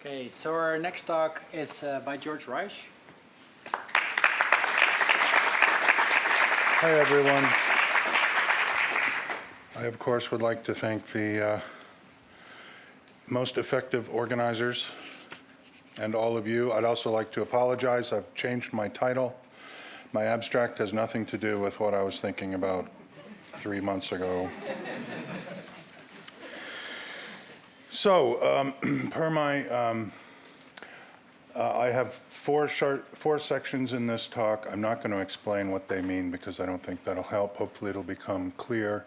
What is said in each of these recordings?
Okay, so our next talk is by George Reisch. Hi, everyone. I, of course, would like to thank the most effective organizers and all of you. I'd also like to apologize. I've changed my title. My abstract has nothing to do with what I was thinking about 3 months ago. So, I have four sections in this talk. I'm not going to explain what they mean because I don't think that'll help. Hopefully it'll become clear.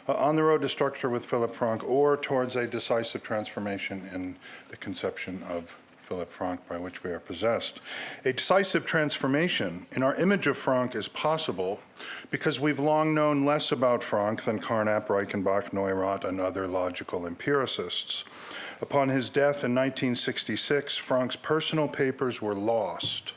On the road to structure with Philipp Frank, or towards a decisive transformation in the conception of Philipp Frank by which we are possessed. A decisive transformation in our image of Frank is possible because we've long known less about Frank than Carnap, Reichenbach, Neurath, and other logical empiricists. Upon his death in 1966, Frank's personal papers were lost,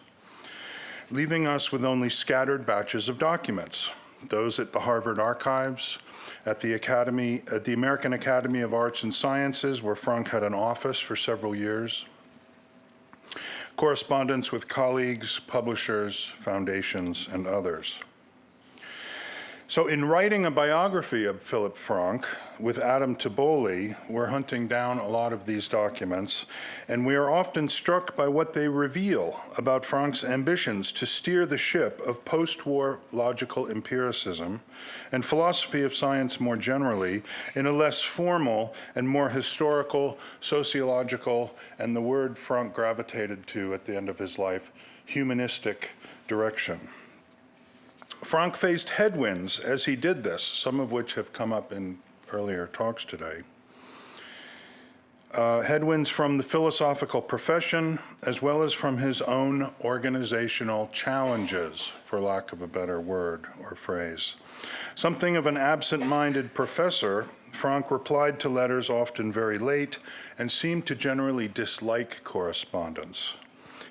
leaving us with only scattered batches of documents, those at the Harvard Archives, at the American Academy of Arts and Sciences, where Frank had an office for several years, correspondence with colleagues, publishers, foundations, and others. So in writing a biography of Philipp Frank with Adam Taboli, we're hunting down a lot of these documents, and we are often struck by what they reveal about Frank's ambitions to steer the ship of post-war logical empiricism and philosophy of science more generally in a less formal and more historical, sociological, and the word Frank gravitated to at the end of his life, humanistic direction. Frank faced headwinds as he did this, some of which have come up in earlier talks today. Headwinds from the philosophical profession, as well as from his own organizational challenges, for lack of a better word or phrase. Something of an absent-minded professor, Frank replied to letters often very late and seemed to generally dislike correspondence.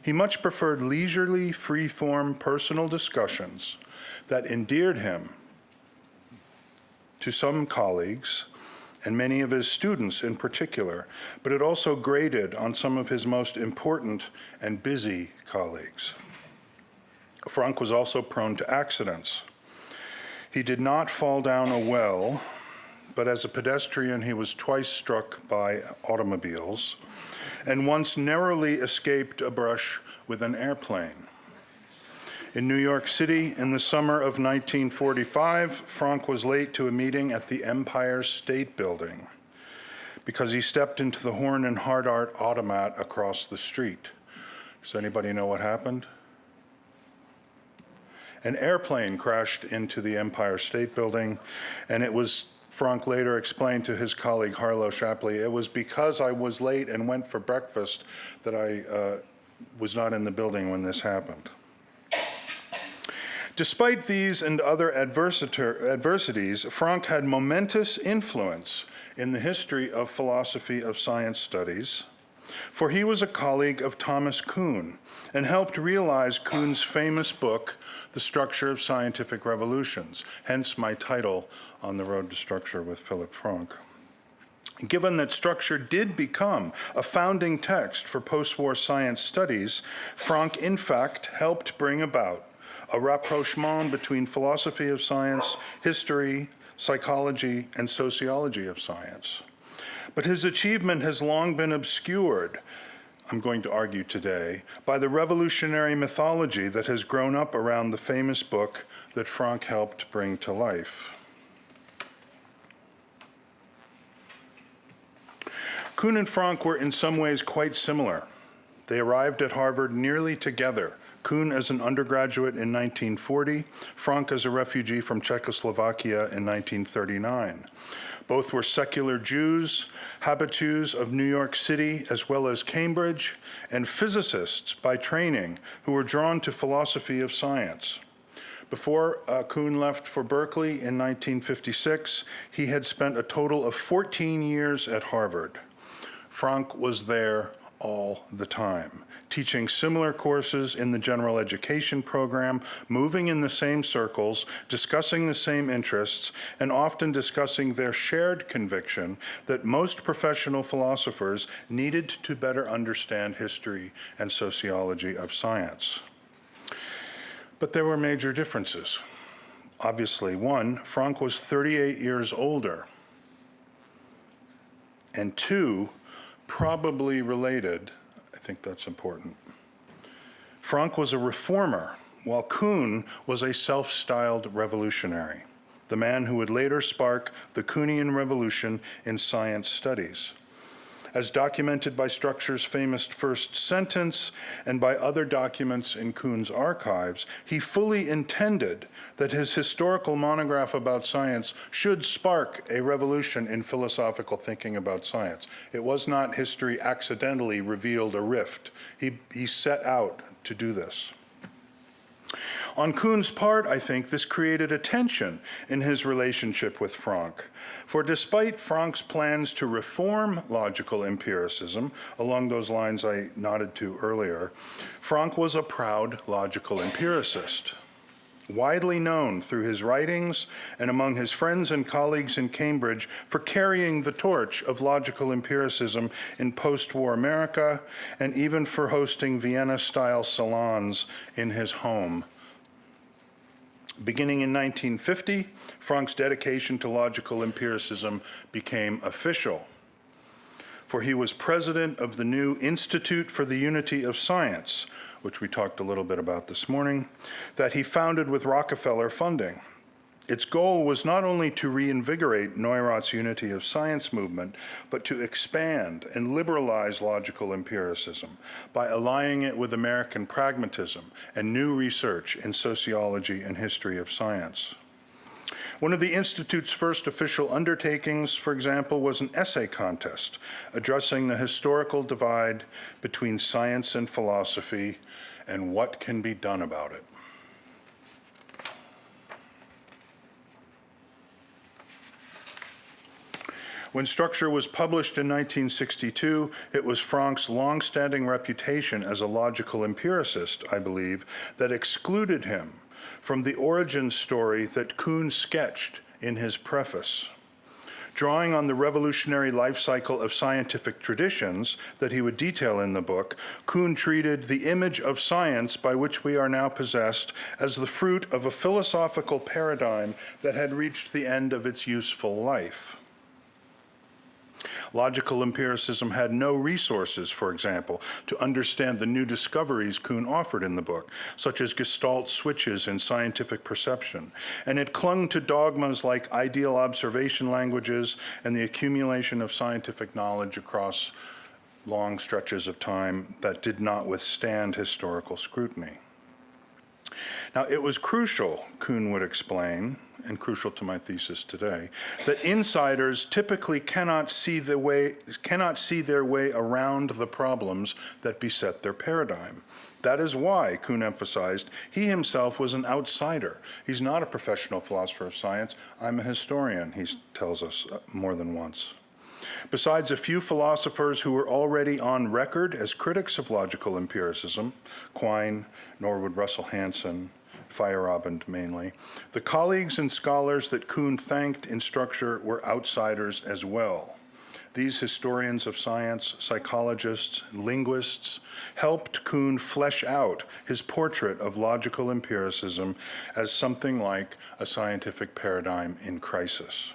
He much preferred leisurely, free-form personal discussions that endeared him to some colleagues and many of his students in particular, but it also grated on some of his most important and busy colleagues. Frank was also prone to accidents. He did not fall down a well, but as a pedestrian he was twice struck by automobiles and once narrowly escaped a brush with an airplane. In New York City, in the summer of 1945, Frank was late to a meeting at the Empire State Building because he stepped into the Horn and Hardart automat across the street. Does anybody know what happened? An airplane crashed into the Empire State Building, and it was, Frank later explained to his colleague Harlow Shapley, it was because I was late and went for breakfast that I was not in the building when this happened. Despite these and other adversities, Frank had momentous influence in the history of philosophy of science studies, for he was a colleague of Thomas Kuhn and helped realize Kuhn's famous book, The Structure of Scientific Revolutions, hence my title, On the Road to Structure with Philipp Frank. Given that structure did become a founding text for post-war science studies, Frank in fact helped bring about a rapprochement between philosophy of science, history, psychology, and sociology of science. But his achievement has long been obscured, I'm going to argue today, by the revolutionary mythology that has grown up around the famous book that Frank helped bring to life. Kuhn and Frank were in some ways quite similar. They arrived at Harvard nearly together, Kuhn as an undergraduate in 1940, Frank as a refugee from Czechoslovakia in 1939. Both were secular Jews, habitués of New York City as well as Cambridge, and physicists by training who were drawn to philosophy of science. Before Kuhn left for Berkeley in 1956, he had spent a total of 14 years at Harvard. Frank was there all the time, teaching similar courses in the general education program, moving in the same circles, discussing the same interests, and often discussing their shared conviction that most professional philosophers needed to better understand history and sociology of science. But there were major differences. Obviously, one, Frank was 38 years older, and two, probably related, I think that's important. Frank was a reformer, while Kuhn was a self-styled revolutionary, the man who would later spark the Kuhnian revolution in science studies. As documented by Structure's famous first sentence and by other documents in Kuhn's archives, he fully intended that his historical monograph about science should spark a revolution in philosophical thinking about science. It was not history accidentally revealed a rift. He set out to do this. On Kuhn's part, I think, this created a tension in his relationship with Frank. For despite Frank's plans to reform logical empiricism, along those lines I nodded to earlier, Frank was a proud logical empiricist, widely known through his writings and among his friends and colleagues in Cambridge for carrying the torch of logical empiricism in post-war America, and even for hosting Vienna-style salons in his home. Beginning in 1950, Frank's dedication to logical empiricism became official, for he was president of the new Institute for the Unity of Science, which we talked a little bit about this morning, that he founded with Rockefeller funding. Its goal was not only to reinvigorate Neurath's Unity of Science movement, but to expand and liberalize logical empiricism by allying it with American pragmatism and new research in sociology and history of science. One of the Institute's first official undertakings, for example, was an essay contest addressing the historical divide between science and philosophy and what can be done about it. When Structure was published in 1962, it was Frank's long-standing reputation as a logical empiricist, I believe, that excluded him from the origin story that Kuhn sketched in his preface. Drawing on the revolutionary life cycle of scientific traditions that he would detail in the book, Kuhn treated the image of science by which we are now possessed as the fruit of a philosophical paradigm that had reached the end of its useful life. Logical empiricism had no resources, for example, to understand the new discoveries Kuhn offered in the book, such as Gestalt switches in scientific perception, and it clung to dogmas like ideal observation languages and the accumulation of scientific knowledge across long stretches of time that did not withstand historical scrutiny. Now, it was crucial, Kuhn would explain, and crucial to my thesis today, that insiders typically cannot see their way around the problems that beset their paradigm. That is why, Kuhn emphasized, he himself was an outsider. He's not a professional philosopher of science. I'm a historian, he tells us more than once. Besides a few philosophers who were already on record as critics of logical empiricism, Quine, Norwood Russell Hanson, Feyerabend mainly, the colleagues and scholars that Kuhn thanked in Structure were outsiders as well. These historians of science, psychologists, and linguists helped Kuhn flesh out his portrait of logical empiricism as something like a scientific paradigm in crisis.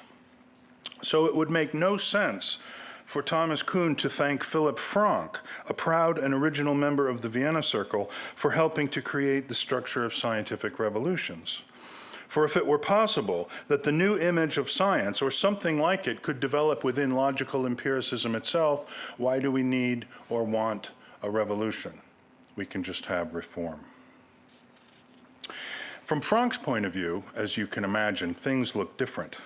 So it would make no sense for Thomas Kuhn to thank Philipp Frank, a proud and original member of the Vienna Circle, for helping to create the structure of scientific revolutions. For if it were possible that the new image of science, or something like it, could develop within logical empiricism itself, why do we need or want a revolution? We can just have reform. From Frank's point of view, as you can imagine, things look different.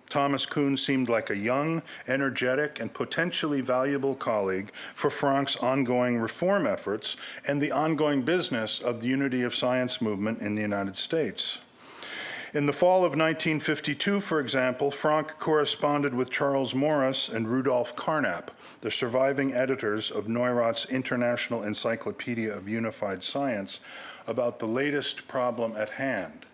Thomas Kuhn seemed like a young, energetic, and potentially valuable colleague for Frank's ongoing reform efforts and the ongoing business of the Unity of Science movement in the United States. In the fall of 1952, for example, Frank corresponded with Charles Morris and Rudolf Carnap, the surviving editors of Neurath's International Encyclopedia of Unified Science, about the latest problem at hand.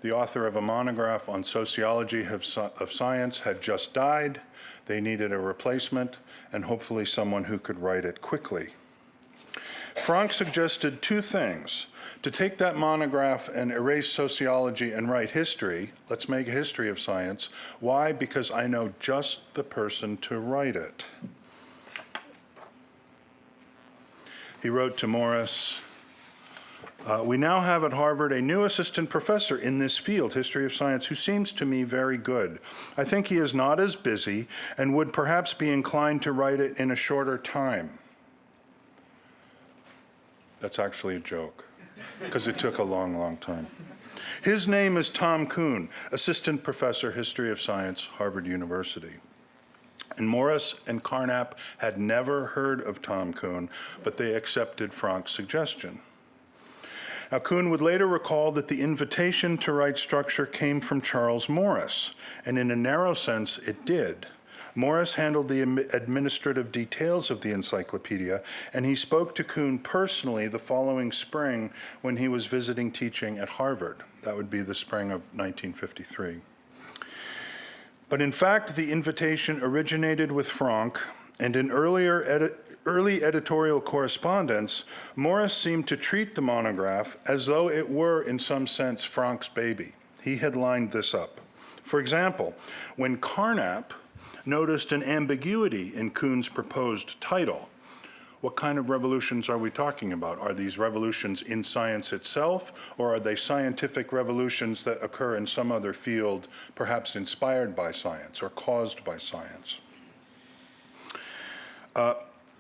The author of a monograph on sociology of science had just died. They needed a replacement, and hopefully someone who could write it quickly. Frank suggested two things: to take that monograph and erase sociology and write history. Let's make a history of science. Why? Because I know just the person to write it. He wrote to Morris, we now have at Harvard a new assistant professor in this field, history of science, who seems to me very good. I think he is not as busy and would perhaps be inclined to write it in a shorter time. That's actually a joke, because it took a long, long time. His name is Tom Kuhn, assistant professor, history of science, Harvard University. And Morris and Carnap had never heard of Tom Kuhn, but they accepted Frank's suggestion. Now, Kuhn would later recall that the invitation to write structure came from Charles Morris, and in a narrow sense, it did. Morris handled the administrative details of the encyclopedia, and he spoke to Kuhn personally the following spring when he was visiting teaching at Harvard. That would be the spring of 1953. But in fact, the invitation originated with Frank, and in early editorial correspondence, Morris seemed to treat the monograph as though it were, in some sense, Frank's baby. He had lined this up. For example, when Carnap noticed an ambiguity in Kuhn's proposed title, what kind of revolutions are we talking about? Are these revolutions in science itself, or are they scientific revolutions that occur in some other field, perhaps inspired by science or caused by science?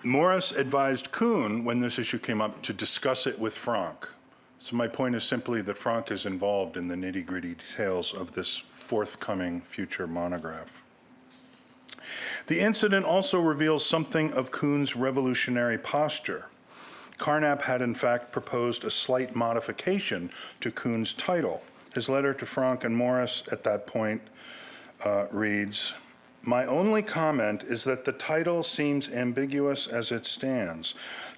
Morris advised Kuhn, when this issue came up, to discuss it with Frank. So my point is simply that Frank is involved in the nitty-gritty details of this forthcoming future monograph. The incident also reveals something of Kuhn's revolutionary posture. Carnap had in fact proposed a slight modification to Kuhn's title. His letter to Frank and Morris at that point reads, "My only comment is that the title seems ambiguous as it stands. ...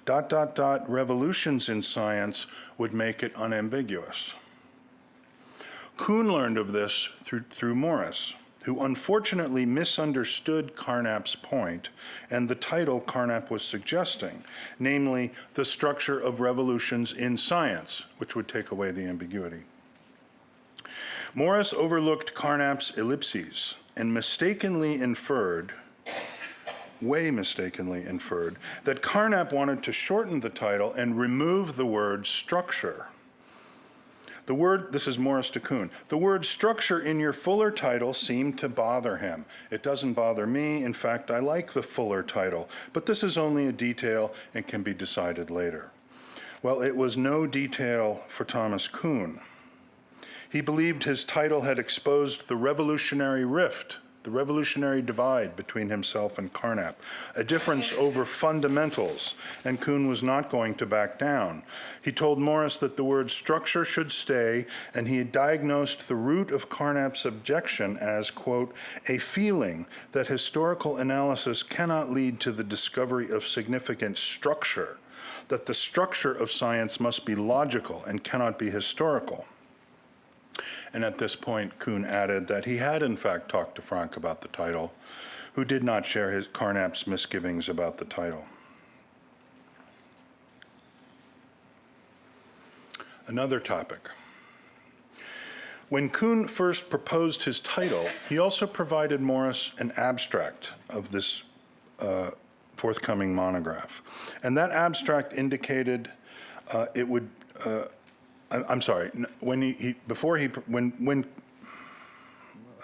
revolutions in science would make it unambiguous." Kuhn learned of this through Morris, who unfortunately misunderstood Carnap's point and the title Carnap was suggesting, namely, the structure of revolutions in science, which would take away the ambiguity. Morris overlooked Carnap's ellipses and way mistakenly inferred, that Carnap wanted to shorten the title and remove the word structure. This is Morris to Kuhn, the word structure in your fuller title seemed to bother him. It doesn't bother me. In fact, I like the fuller title, but this is only a detail and can be decided later. Well, it was no detail for Thomas Kuhn. He believed his title had exposed the revolutionary rift, the revolutionary divide between himself and Carnap, a difference over fundamentals, and Kuhn was not going to back down. He told Morris that the word structure should stay, and he had diagnosed the root of Carnap's objection as, quote, a feeling that historical analysis cannot lead to the discovery of significant structure, that the structure of science must be logical and cannot be historical. And at this point, Kuhn added that he had in fact talked to Frank about the title, who did not share Carnap's misgivings about the title. Another topic. When Kuhn first proposed his title, he also provided Morris an abstract of this forthcoming monograph. And that abstract indicated it would I'm sorry. When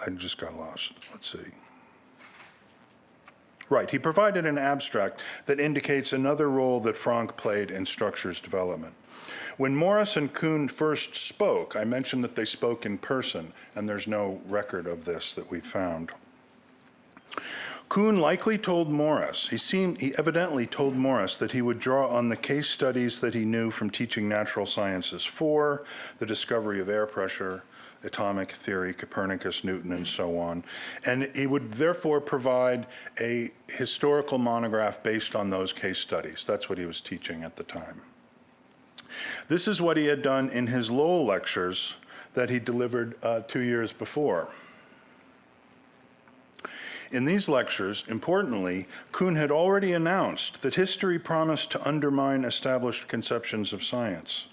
I just got lost. Let's see. Right. He provided an abstract that indicates another role that Frank played in structure's development. When Morris and Kuhn first spoke, I mentioned that they spoke in person, and there's no record of this that we found. Kuhn likely told Morris, he evidently told Morris that he would draw on the case studies that he knew from teaching natural sciences 4, the discovery of air pressure, atomic theory, Copernicus, Newton, and so on. And he would therefore provide a historical monograph based on those case studies. That's what he was teaching at the time. This is what he had done in his Lowell lectures that he delivered 2 years before. In these lectures, importantly, Kuhn had already announced that history promised to undermine established conceptions of science.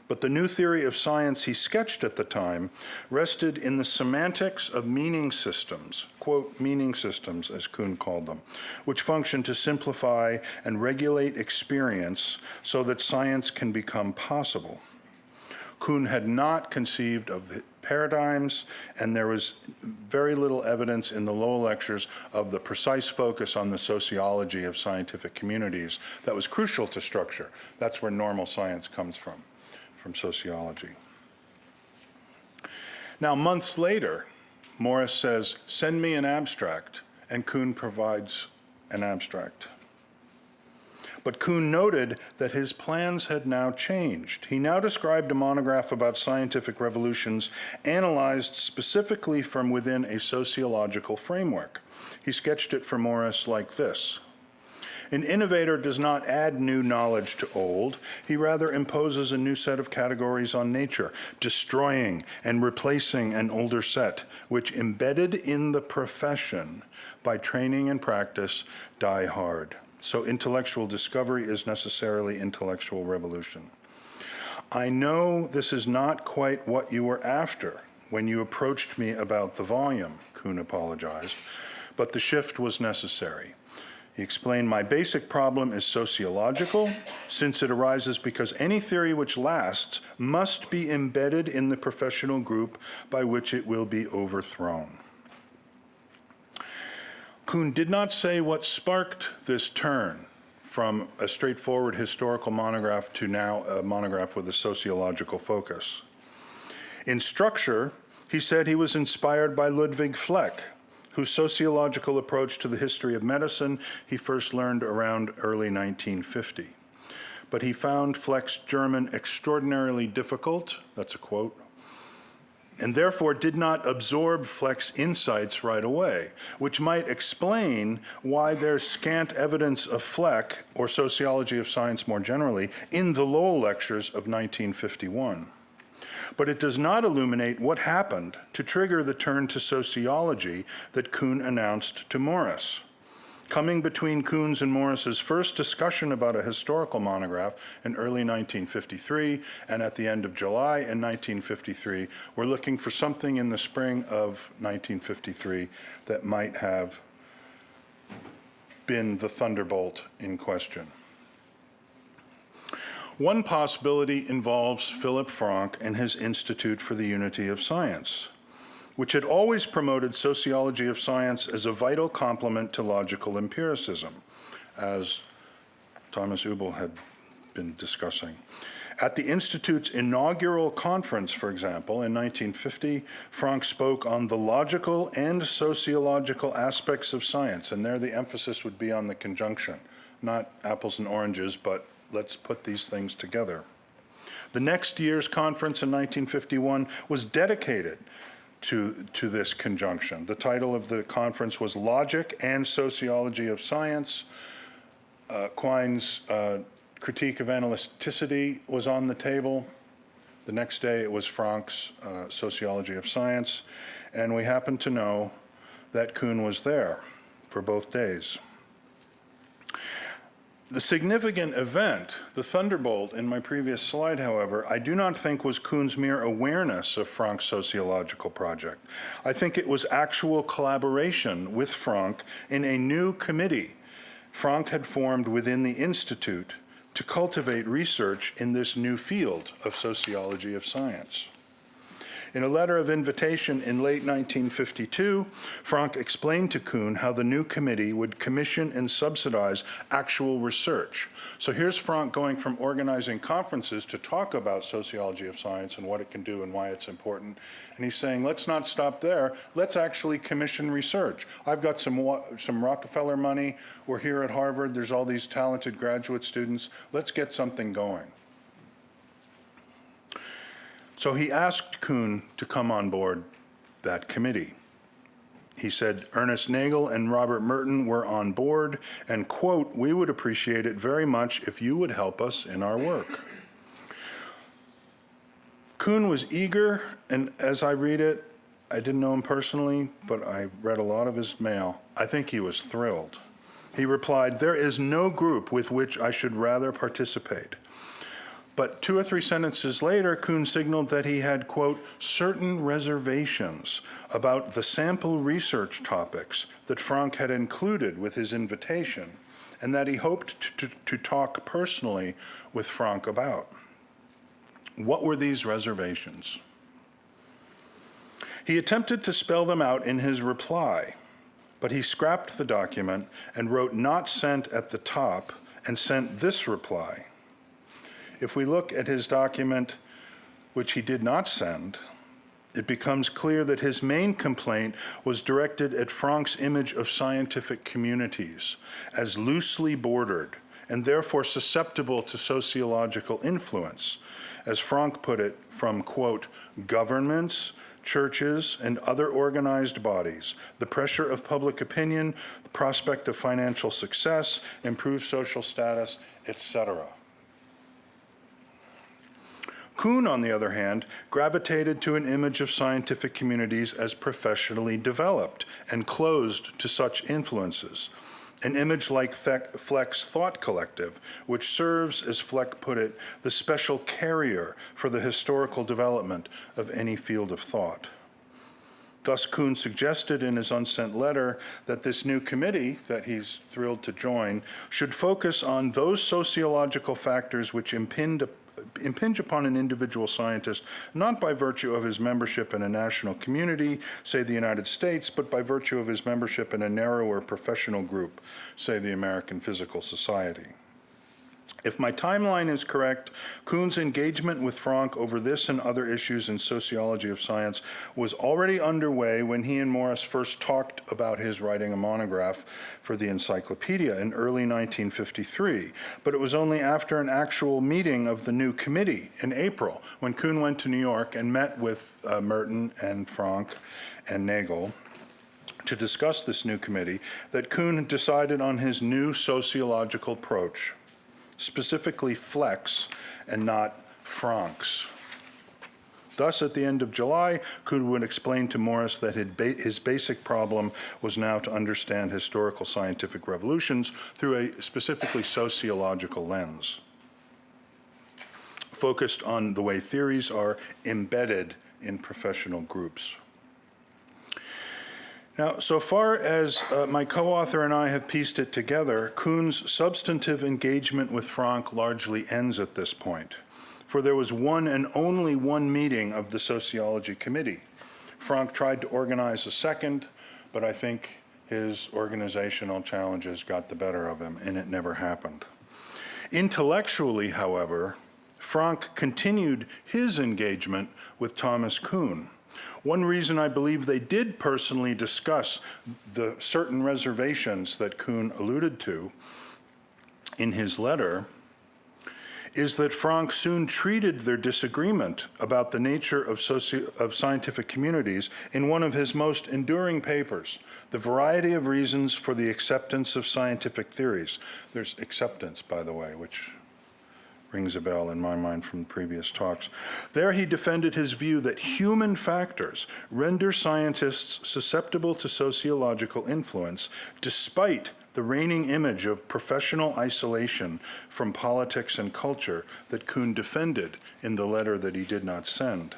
But the new theory of science he sketched at the time rested in the semantics of meaning systems, quote, meaning systems, as Kuhn called them, which function to simplify and regulate experience so that science can become possible. Kuhn had not conceived of paradigms, and there was very little evidence in the Lowell lectures of the precise focus on the sociology of scientific communities that was crucial to structure. That's where normal science comes from sociology. Now, months later, Morris says, "Send me an abstract," and Kuhn provides an abstract. But Kuhn noted that his plans had now changed. He now described a monograph about scientific revolutions analyzed specifically from within a sociological framework. He sketched it for Morris like this. An innovator does not add new knowledge to old. He rather imposes a new set of categories on nature, destroying and replacing an older set, which, embedded in the profession by training and practice, die hard. So intellectual discovery is necessarily intellectual revolution. I know this is not quite what you were after when you approached me about the volume, Kuhn apologized, but the shift was necessary. He explained, my basic problem is sociological, since it arises because any theory which lasts must be embedded in the professional group by which it will be overthrown. Kuhn did not say what sparked this turn from a straightforward historical monograph to now a monograph with a sociological focus. In structure, he said he was inspired by Ludwig Fleck, whose sociological approach to the history of medicine he first learned around early 1950. But he found Fleck's German extraordinarily difficult, that's a quote, and therefore did not absorb Fleck's insights right away, which might explain why there's scant evidence of Fleck, or sociology of science more generally, in the Lowell lectures of 1951. But it does not illuminate what happened to trigger the turn to sociology that Kuhn announced to Morris. Coming between Kuhn's and Morris's first discussion about a historical monograph in early 1953 and at the end of July in 1953, we're looking for something in the spring of 1953 that might have been the thunderbolt in question. One possibility involves Philipp Frank and his Institute for the Unity of Science, which had always promoted sociology of science as a vital complement to logical empiricism, as Thomas Übel had been discussing. At the Institute's inaugural conference, for example, in 1950, Frank spoke on the logical and sociological aspects of science, and there the emphasis would be on the conjunction, not apples and oranges, but let's put these things together. The next year's conference in 1951 was dedicated to this conjunction. The title of the conference was Logic and Sociology of Science. Quine's critique of analyticity was on the table. The next day it was Frank's Sociology of Science, and we happen to know that Kuhn was there for both days. The significant event, the thunderbolt in my previous slide, however, I do not think was Kuhn's mere awareness of Frank's sociological project. I think it was actual collaboration with Frank in a new committee Frank had formed within the Institute to cultivate research in this new field of sociology of science. In a letter of invitation in late 1952, Frank explained to Kuhn how the new committee would commission and subsidize actual research. So here's Frank going from organizing conferences to talk about sociology of science and what it can do and why it's important. And he's saying, let's not stop there. Let's actually commission research. I've got some Rockefeller money. We're here at Harvard. There's all these talented graduate students. Let's get something going. So he asked Kuhn to come on board that committee. He said Ernest Nagel and Robert Merton were on board and, quote, "We would appreciate it very much if you would help us in our work." Kuhn was eager, and as I read it, I didn't know him personally, but I read a lot of his mail. I think he was thrilled. He replied, "There is no group with which I should rather participate." But 2 or 3 sentences later, Kuhn signaled that he had, quote, "certain reservations about the sample research topics that Frank had included with his invitation, and that he hoped to talk personally with Frank about." What were these reservations? He attempted to spell them out in his reply, but he scrapped the document and wrote "not sent" at the top and sent this reply. If we look at his document, which he did not send, it becomes clear that his main complaint was directed at Frank's image of scientific communities as loosely bordered and therefore susceptible to sociological influence, as Frank put it, from, quote, "governments, churches, and other organized bodies, the pressure of public opinion, the prospect of financial success, improved social status, etc." Kuhn, on the other hand, gravitated to an image of scientific communities as professionally developed and closed to such influences, an image like Fleck's thought collective, which serves, as Fleck put it, the special carrier for the historical development of any field of thought. Thus, Kuhn suggested in his unsent letter that this new committee that he's thrilled to join should focus on those sociological factors which impinge upon an individual scientist, not by virtue of his membership in a national community, say the United States, but by virtue of his membership in a narrower professional group, say the American Physical Society. If my timeline is correct, Kuhn's engagement with Frank over this and other issues in sociology of science was already underway when he and Morris first talked about his writing a monograph for the encyclopedia in early 1953. But it was only after an actual meeting of the new committee in April, when Kuhn went to New York and met with Merton and Frank and Nagel to discuss this new committee, that Kuhn decided on his new sociological approach, specifically Fleck's and not Frank's. Thus, at the end of July, Kuhn would explain to Morris that his basic problem was now to understand historical scientific revolutions through a specifically sociological lens, focused on the way theories are embedded in professional groups. Now, so far as my co-author and I have pieced it together, Kuhn's substantive engagement with Frank largely ends at this point, for there was one and only one meeting of the Sociology Committee. Frank tried to organize a second, but I think his organizational challenges got the better of him, and it never happened. Intellectually, however, Frank continued his engagement with Thomas Kuhn. One reason I believe they did personally discuss the certain reservations that Kuhn alluded to in his letter is that Frank soon treated their disagreement about the nature of scientific communities in one of his most enduring papers, The Variety of Reasons for the Acceptance of Scientific Theories. There's acceptance, by the way, which rings a bell in my mind from previous talks. There he defended his view that human factors render scientists susceptible to sociological influence despite the reigning image of professional isolation from politics and culture that Kuhn defended in the letter that he did not send.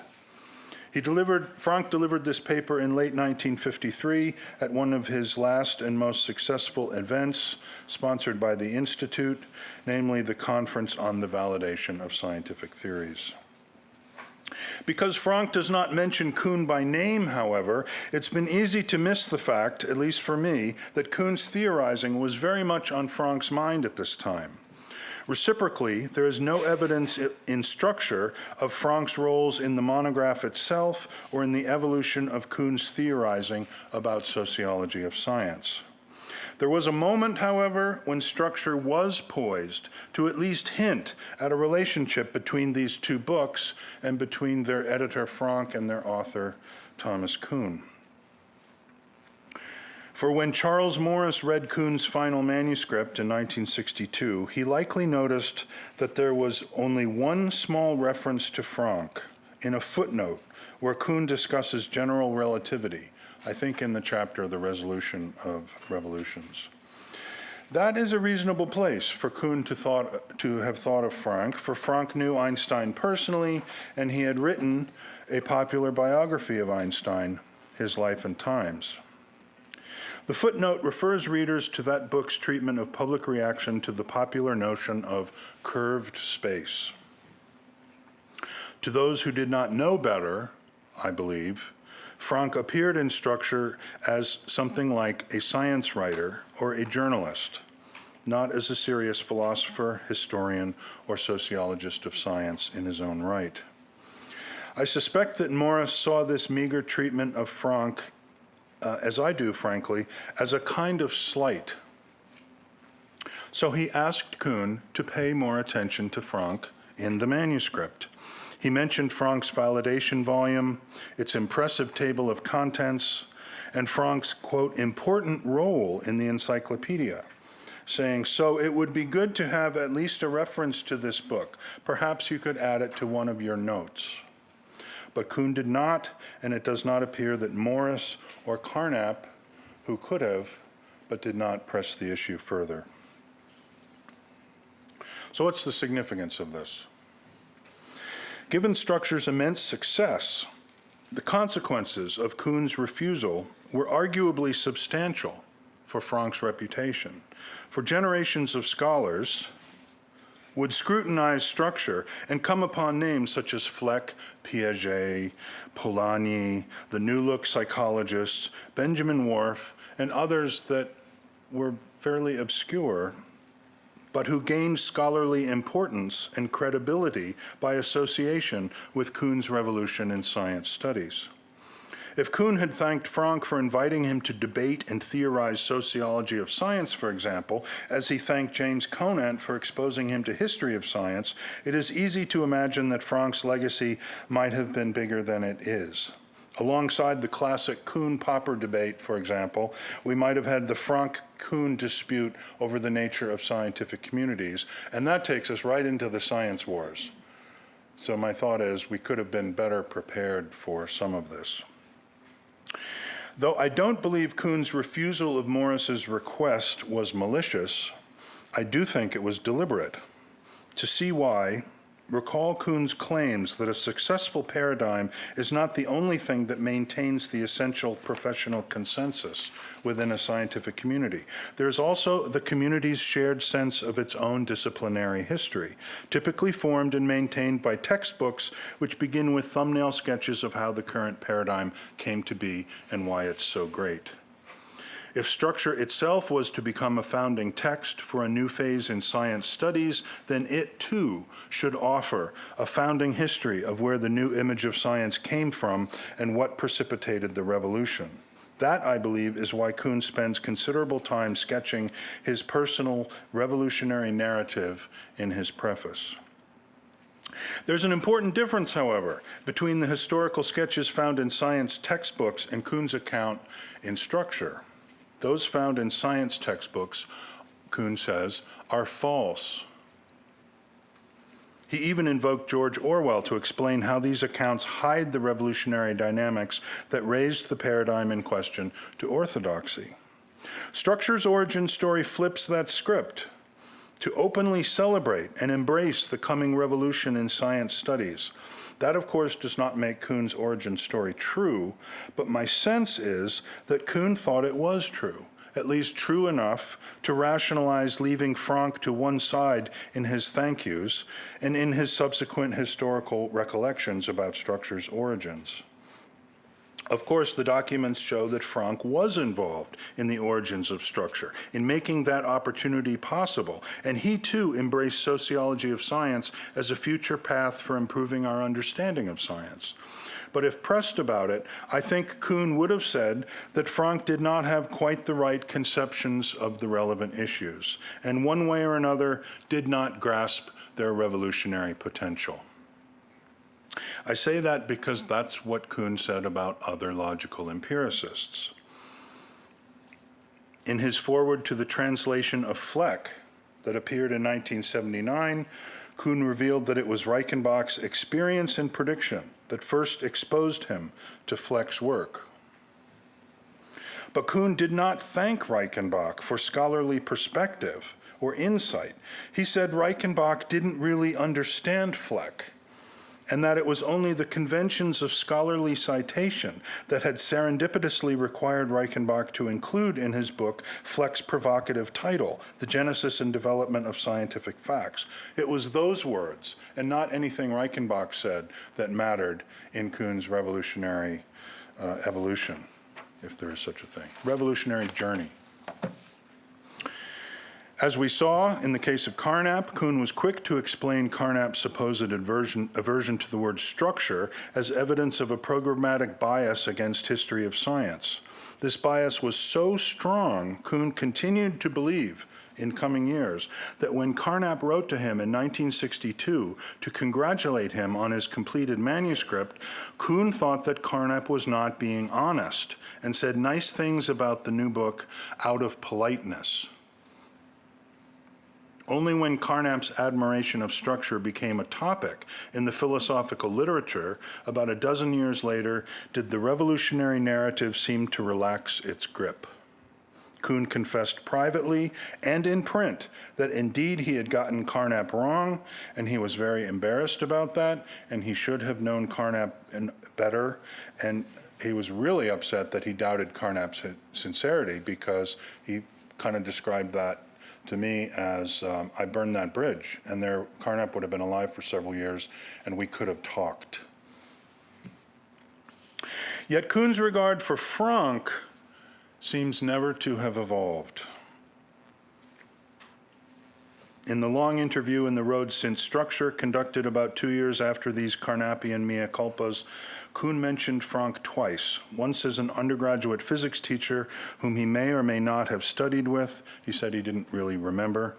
Frank delivered this paper in late 1953 at one of his last and most successful events, sponsored by the Institute, namely the Conference on the Validation of Scientific Theories. Because Frank does not mention Kuhn by name, however, it's been easy to miss the fact, at least for me, that Kuhn's theorizing was very much on Frank's mind at this time. Reciprocally, there is no evidence in structure of Frank's roles in the monograph itself or in the evolution of Kuhn's theorizing about sociology of science. There was a moment, however, when structure was poised to at least hint at a relationship between these two books and between their editor Frank and their author Thomas Kuhn. For when Charles Morris read Kuhn's final manuscript in 1962, he likely noticed that there was only one small reference to Frank in a footnote where Kuhn discusses general relativity, I think in the chapter The Resolution of Revolutions. That is a reasonable place for Kuhn to have thought of Frank, for Frank knew Einstein personally, and he had written a popular biography of Einstein, His Life and Times. The footnote refers readers to that book's treatment of public reaction to the popular notion of curved space. To those who did not know better, I believe, Frank appeared in structure as something like a science writer or a journalist, not as a serious philosopher, historian, or sociologist of science in his own right. I suspect that Morris saw this meager treatment of Frank, as I do, frankly, as a kind of slight. So he asked Kuhn to pay more attention to Frank in the manuscript. He mentioned Frank's validation volume, its impressive table of contents, and Frank's, quote, important role in the encyclopedia, saying, so it would be good to have at least a reference to this book. Perhaps you could add it to one of your notes. But Kuhn did not, and it does not appear that Morris or Conant, who could have, but did not press the issue further. So what's the significance of this? Given structure's immense success, the consequences of Kuhn's refusal were arguably substantial for Frank's reputation. For generations of scholars would scrutinize structure and come upon names such as Fleck, Piaget, Polanyi, the New Look psychologists, Benjamin Whorf, and others that were fairly obscure, but who gained scholarly importance and credibility by association with Kuhn's revolution in science studies. If Kuhn had thanked Frank for inviting him to debate and theorize sociology of science, for example, as he thanked James Conant for exposing him to history of science, it is easy to imagine that Frank's legacy might have been bigger than it is. Alongside the classic Kuhn-Popper debate, for example, we might have had the Frank-Kuhn dispute over the nature of scientific communities, and that takes us right into the science wars. So my thought is we could have been better prepared for some of this. Though I don't believe Kuhn's refusal of Morris's request was malicious, I do think it was deliberate. To see why, recall Kuhn's claims that a successful paradigm is not the only thing that maintains the essential professional consensus within a scientific community. There's also the community's shared sense of its own disciplinary history, typically formed and maintained by textbooks which begin with thumbnail sketches of how the current paradigm came to be and why it's so great. If structure itself was to become a founding text for a new phase in science studies, then it too should offer a founding history of where the new image of science came from and what precipitated the revolution. That, I believe, is why Kuhn spends considerable time sketching his personal revolutionary narrative in his preface. There's an important difference, however, between the historical sketches found in science textbooks and Kuhn's account in structure. Those found in science textbooks, Kuhn says, are false. He even invoked George Orwell to explain how these accounts hide the revolutionary dynamics that raised the paradigm in question to orthodoxy. Structure's origin story flips that script to openly celebrate and embrace the coming revolution in science studies. That, of course, does not make Kuhn's origin story true, but my sense is that Kuhn thought it was true, at least true enough to rationalize leaving Frank to one side in his thank yous and in his subsequent historical recollections about structure's origins. Of course, the documents show that Frank was involved in the origins of structure, in making that opportunity possible, and he too embraced sociology of science as a future path for improving our understanding of science. but if pressed about it, I think Kuhn would have said that Frank did not have quite the right conceptions of the relevant issues, and one way or another did not grasp their revolutionary potential. I say that because that's what Kuhn said about other logical empiricists. In his foreword to the translation of Fleck that appeared in 1979, Kuhn revealed that it was Reichenbach's experience and prediction that first exposed him to Fleck's work. But Kuhn did not thank Reichenbach for scholarly perspective or insight. He said Reichenbach didn't really understand Fleck, and that it was only the conventions of scholarly citation that had serendipitously required Reichenbach to include in his book Fleck's provocative title, The Genesis and Development of Scientific Facts. It was those words, and not anything Reichenbach said, that mattered in Kuhn's revolutionary evolution, if there is such a thing, revolutionary journey. As we saw in the case of Carnap, Kuhn was quick to explain Carnap's supposed aversion to the word structure as evidence of a programmatic bias against history of science. This bias was so strong, Kuhn continued to believe in coming years that when Carnap wrote to him in 1962 to congratulate him on his completed manuscript, Kuhn thought that Carnap was not being honest and said nice things about the new book out of politeness. Only when Carnap's admiration of structure became a topic in the philosophical literature, about a dozen years later, did the revolutionary narrative seem to relax its grip. Kuhn confessed privately and in print that indeed he had gotten Carnap wrong, and he was very embarrassed about that, and he should have known Carnap better, and he was really upset that he doubted Carnap's sincerity, because he kind of described that to me as I burned that bridge, and Carnap would have been alive for several years, and we could have talked. Yet Kuhn's regard for Frank seems never to have evolved. In the long interview in The Road Since Structure, conducted about 2 years after these Carnapian mea culpas, Kuhn mentioned Frank twice, once as an undergraduate physics teacher whom he may or may not have studied with. He said he didn't really remember.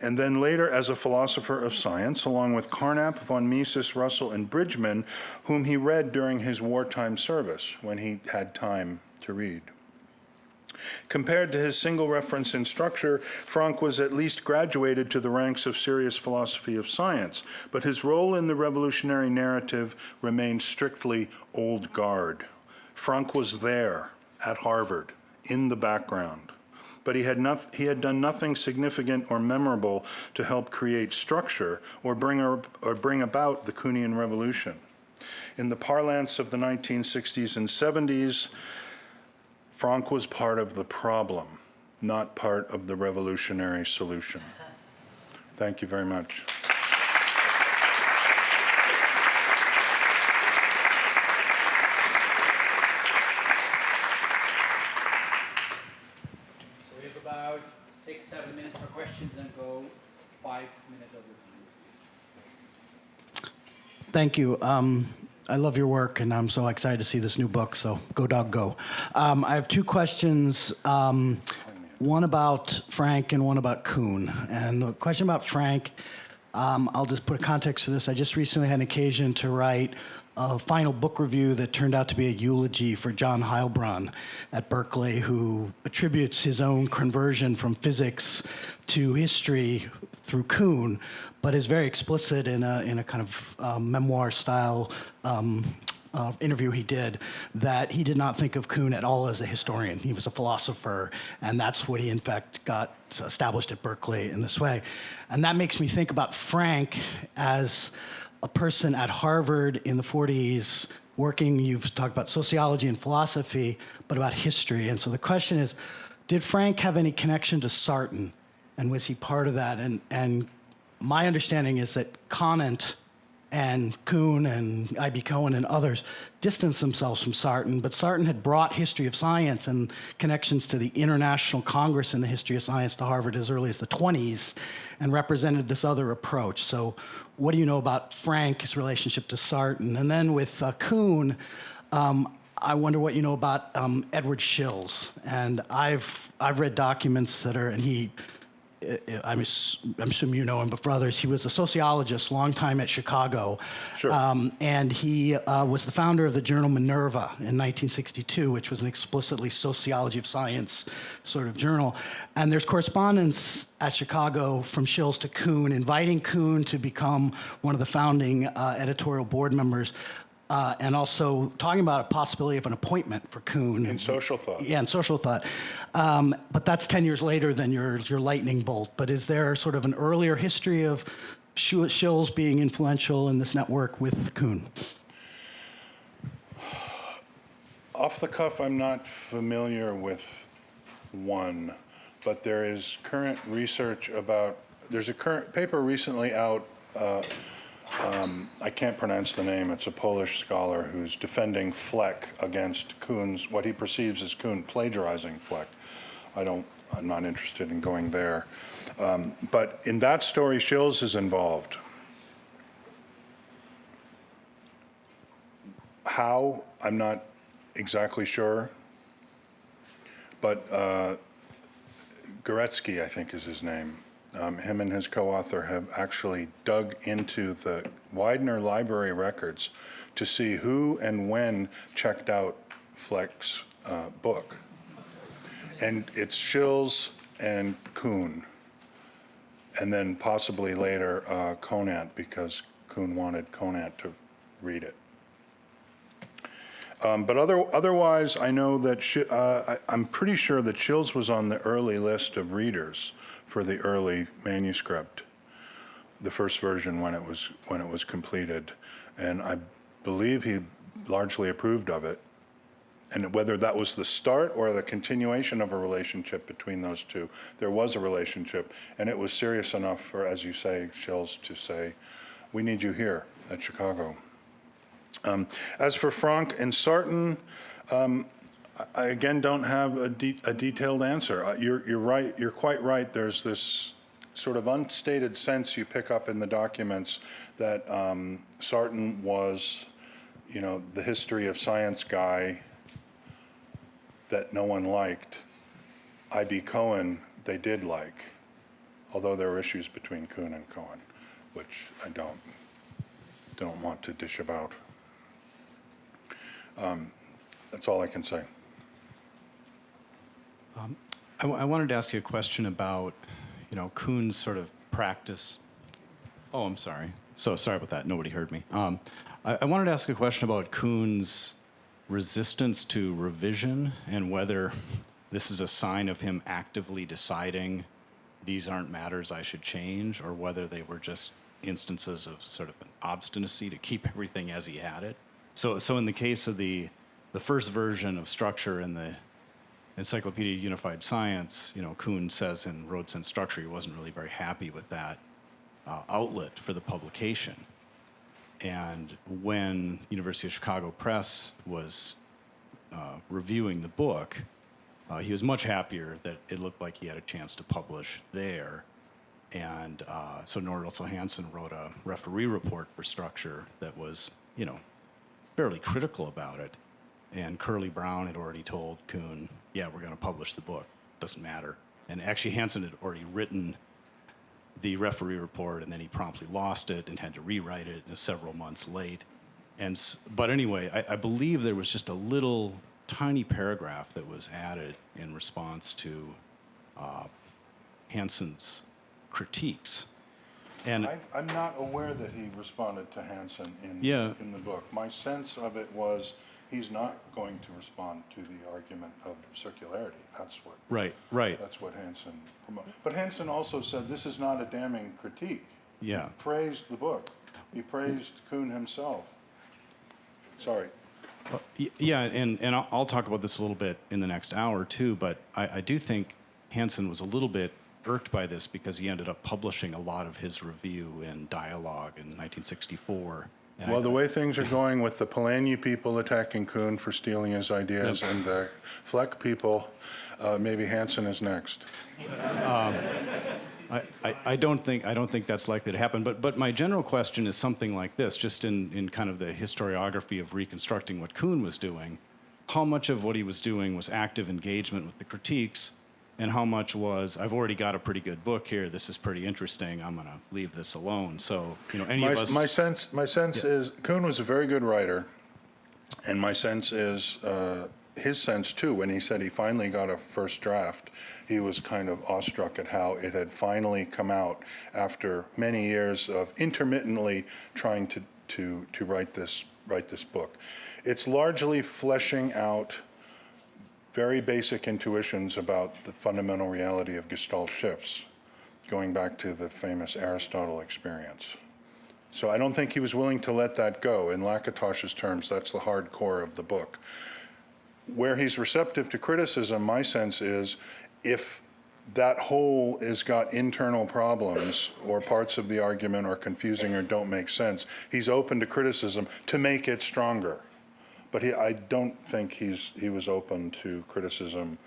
And then later as a philosopher of science, along with Carnap, von Mises, Russell, and Bridgman, whom he read during his wartime service when he had time to read. Compared to his single reference in Structure, Frank was at least graduated to the ranks of serious philosophy of science, but his role in the revolutionary narrative remained strictly old guard. Frank was there at Harvard, in the background, but he had done nothing significant or memorable to help create structure or bring about the Kuhnian revolution. In the parlance of the 1960s and 70s, Frank was part of the problem, not part of the revolutionary solution. Thank you very much. So we have about 6-7 minutes for questions and go 5 minutes over time. Thank you. I love your work, and I'm so excited to see this new book, so go dog go. I have 2 questions, one about Frank and one about Kuhn. And the question about Frank, I'll just put a context to this. I just recently had an occasion to write a final book review that turned out to be a eulogy for John Heilbronn at Berkeley, who attributes his own conversion from physics to history through Kuhn, but is very explicit in a kind of memoir-style interview he did, that he did not think of Kuhn at all as a historian. He was a philosopher, and that's what he, in fact, got established at Berkeley in this way. And that makes me think about Frank as a person at Harvard in the 40s working, you've talked about sociology and philosophy, but about history. And so the question is, did Frank have any connection to Sarton? And was he part of that? And my understanding is that Conant and Kuhn and I.B. Cohen and others distanced themselves from Sarton, but Sarton had brought history of science and connections to the International Congress in the History of Science to Harvard as early as the 20s and represented this other approach. So what do you know about Frank, his relationship to Sarton? And then with Kuhn, I wonder what you know about Edward Shills. And I've read documents that are, and he, I'm assuming you know him, but for others, he was a sociologist, long time at Chicago. Sure. And he was the founder of the journal Minerva in 1962, which was an explicitly sociology of science sort of journal. And there's correspondence at Chicago from Shills to Kuhn, inviting Kuhn to become one of the founding editorial board members. And also talking about a possibility of an appointment for Kuhn. In social thought. Yeah, in social thought. But that's 10 years later than your lightning bolt. But is there sort of an earlier history of Shills being influential in this network with Kuhn? Off the cuff, I'm not familiar with one, but there is current research about, there's a current paper recently out, I can't pronounce the name, it's a Polish scholar who's defending Fleck against Kuhn's, what he perceives as Kuhn plagiarizing Fleck. I'm not interested in going there. But in that story, Shills is involved. How? I'm not exactly sure. But Goretzky, I think is his name. Him and his co-author have actually dug into the Widener library records to see who and when checked out Fleck's book. And it's Shills and Kuhn, and then possibly later Conant, because Kuhn wanted Conant to read it. But otherwise, I know that I'm pretty sure that Shills was on the early list of readers for the early manuscript, the first version when it was completed, and I believe he largely approved of it. And whether that was the start or the continuation of a relationship between those two, there was a relationship, and it was serious enough for, as you say, Shills to say, "We need you here at Chicago." As for Frank and Sarton, I again don't have a detailed answer. You're right. You're quite right. There's this sort of unstated sense you pick up in the documents that Sarton was, the history of science guy that no one liked. I.B. Cohen, they did like, although there were issues between Kuhn and Cohen, which I don't want to dish about. That's all I can say. I wanted to ask you a question about, Kuhn's sort of practice. Oh, I'm sorry. So sorry about that. Nobody heard me. I wanted to ask a question about Kuhn's resistance to revision and whether this is a sign of him actively deciding these aren't matters I should change, or whether they were just instances of sort of an obstinacy to keep everything as he had it. So in the case of the first version of structure in the Encyclopedia of Unified Science, Kuhn says in Road Sense Structure he wasn't really very happy with that outlet for the publication. And when University of Chicago Press was reviewing the book, he was much happier that it looked like he had a chance to publish there. And so Nordal Hansen wrote a referee report for structure that was, fairly critical about it. And Curly Brown had already told Kuhn, yeah, we're going to publish the book. Doesn't matter. And actually Hansen had already written the referee report, and then he promptly lost it and had to rewrite it several months late. But anyway, I believe there was just a little tiny paragraph that was added in response to Hansen's critiques. And I'm not aware that he responded to Hansen in the book. My sense of it was he's not going to respond to the argument of circularity. That's what right. That's what Hansen promoted. But Hansen also said this is not a damning critique. Yeah. He praised the book. He praised Kuhn himself. Sorry. Yeah, and I'll talk about this a little bit in the next hour too, but I do think Hansen was a little bit irked by this because he ended up publishing a lot of his review in Dialogue in 1964. And Well, the way things are going with the Polanyi people attacking Kuhn for stealing his ideas and the Fleck people, maybe Hansen is next. I don't think that's likely to happen. But my general question is something like this, just in kind of the historiography of reconstructing what Kuhn was doing. How much of what he was doing was active engagement with the critiques, and how much was, I've already got a pretty good book here, this is pretty interesting, I'm going to leave this alone. So, any of us... My sense is Kuhn was a very good writer, and my sense is his sense too, when he said he finally got a first draft, he was kind of awestruck at how it had finally come out after many years of intermittently trying to write this book. It's largely fleshing out very basic intuitions about the fundamental reality of Gestalt shifts, going back to the famous Aristotle experience. So I don't think he was willing to let that go. In Lakatosh's terms, that's the hard core of the book. Where he's receptive to criticism, my sense is, if that whole has got internal problems or parts of the argument are confusing or don't make sense, he's open to criticism to make it stronger. But I don't think he was open to criticism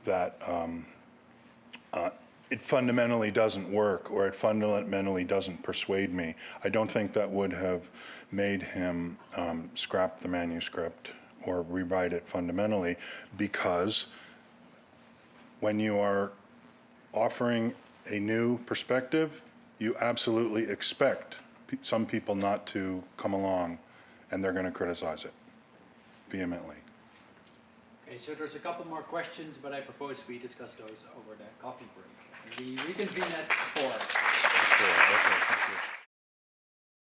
that it fundamentally doesn't work or it fundamentally doesn't persuade me. I don't think that would have made him scrap the manuscript or rewrite it fundamentally, because when you are offering a new perspective, you absolutely expect some people not to come along, and they're going to criticize it vehemently. Okay, so there's a couple more questions, but I propose we discuss those over the coffee break. We reconvene at 4. Okay, thank you.